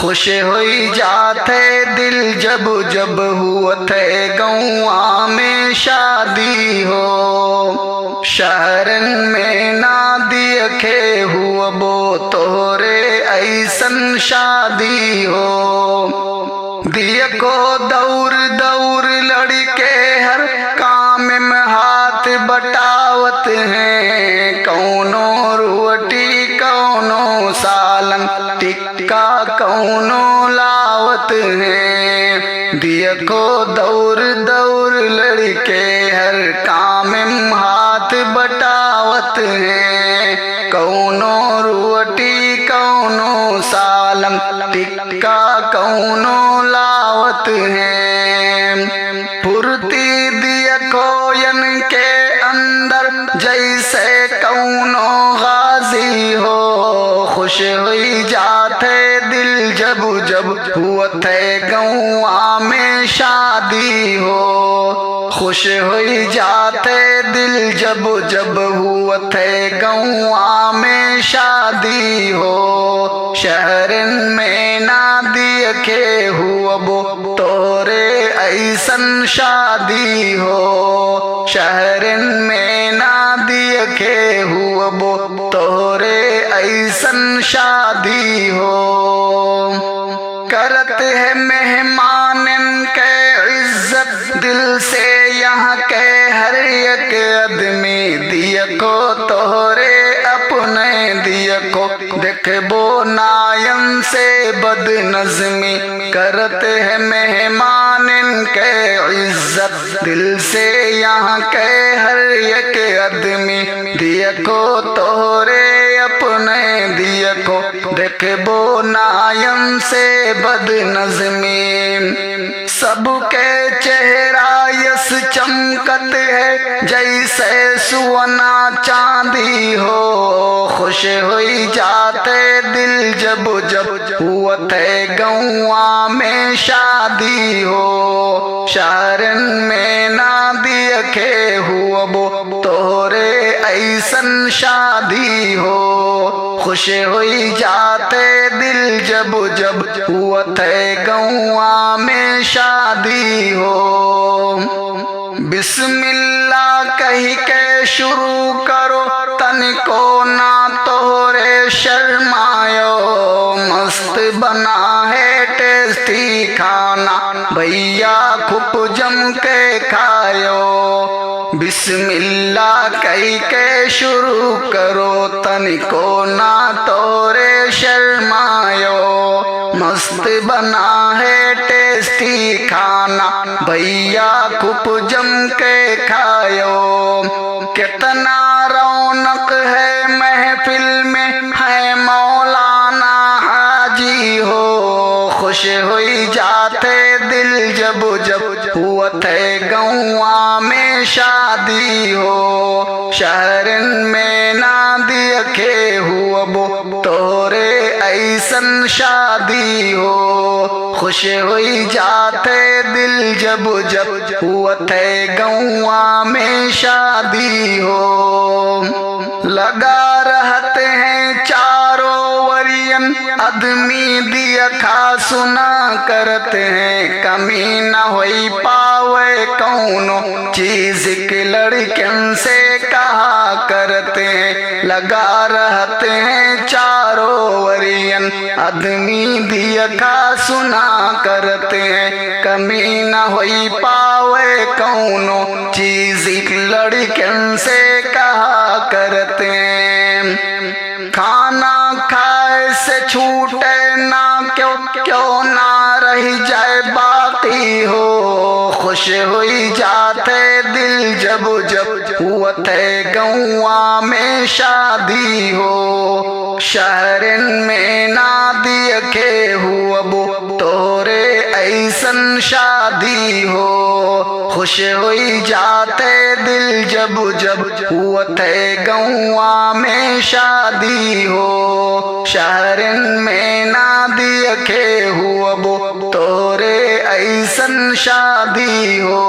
खुश हुई जाते दिल जब जब हुअते गौआ में शादी हो। शहरन में ना दिखे हुआ बो तोरे ऐसन शादी हो। दिया को दौर दौर लड़के हर काम में हाथ बटावत हैं। कौनो रोटी कौनो सालन टिक्का कौनो लावत हैं। दिया को दौर दौर लड़के हर काम में हाथ बटावत हैं। कौनो रोटी कौनो सालन टिक्का कौनो लावत हैं। फुर्ती दिया कोयन के अंदर जैसे कौनो गाजी हो। खुश हुई जाते दिल जब जब हुअते गौआ में शादी हो। खुश हुई जाते दिल जब जब हुअते गौआ में शादी हो। शहरन में ना दिखे हुआ बो तोरे ऐसन शादी हो। शहरन में ना दिखे हुआ बो तोरे ऐसन शादी हो। करते हैं मेहमान के इज्जत दिल से यहाँ के हर एक आदमी। दिया को तोरे अपने दिया को देखबो नायन से बदनज़मी। करते हैं मेहमान के इज्जत दिल से यहाँ के हर एक आदमी। दिया को तोरे अपने दिया को देखबो नायन से बदनज़मी। सबके चेहरा यस चमकत है जैसे सुवना चांदी हो। खुश हुई जाते दिल जब जब हुअते गौआ में शादी हो। शहरन में ना दिखे हुआ बो तोरे ऐसन शादी हो। खुश हुई जाते दिल जब जब हुअते गौआ में शादी हो। बिस्मिल्लाह कही के शुरू करो तनिको ना तोरे शर्मायो। मस्त बना है टेस्टी खाना भैया खूब जम के खायो। बिस्मिल्लाह कही के शुरू करो तनिको ना तोरे शर्मायो। मस्त बना है टेस्टी खाना भैया खूब जम के खायो। कितना रौनक है महफिल में है मौलाना हाजी हो। खुश हुई जाते दिल जब जब हुअते गौआ में शादी हो। शहरन में ना दिखे हुआ बो तोरे ऐसन शादी हो। खुश हुई जाते दिल जब जब हुअते गौआ में शादी हो। लगा रहते हैं चारों वरियन आदमी दिया खा सुना करते हैं। कमी न होई पावे कौनो चीज के लड़कन से कहा करते हैं। लगा रहते हैं चारों वरियन आदमी दिया खा सुना करते हैं। कमी न होई पावे कौनो चीज लड़कन से कहा करते हैं। खाना खाए से छूटे ना क्यों क्यों ना रही जाए बाकी हो। खुश हुई जाते दिल जब जब हुअते गौआ में शादी हो। शहरन में ना दिखे हुआ बो तोरे ऐसन शादी हो। खुश हुई जाते दिल जब जब हुअते गौआ में शादी हो। शहरन में ना दिखे हुआ बो तोरे ऐसन शादी हो।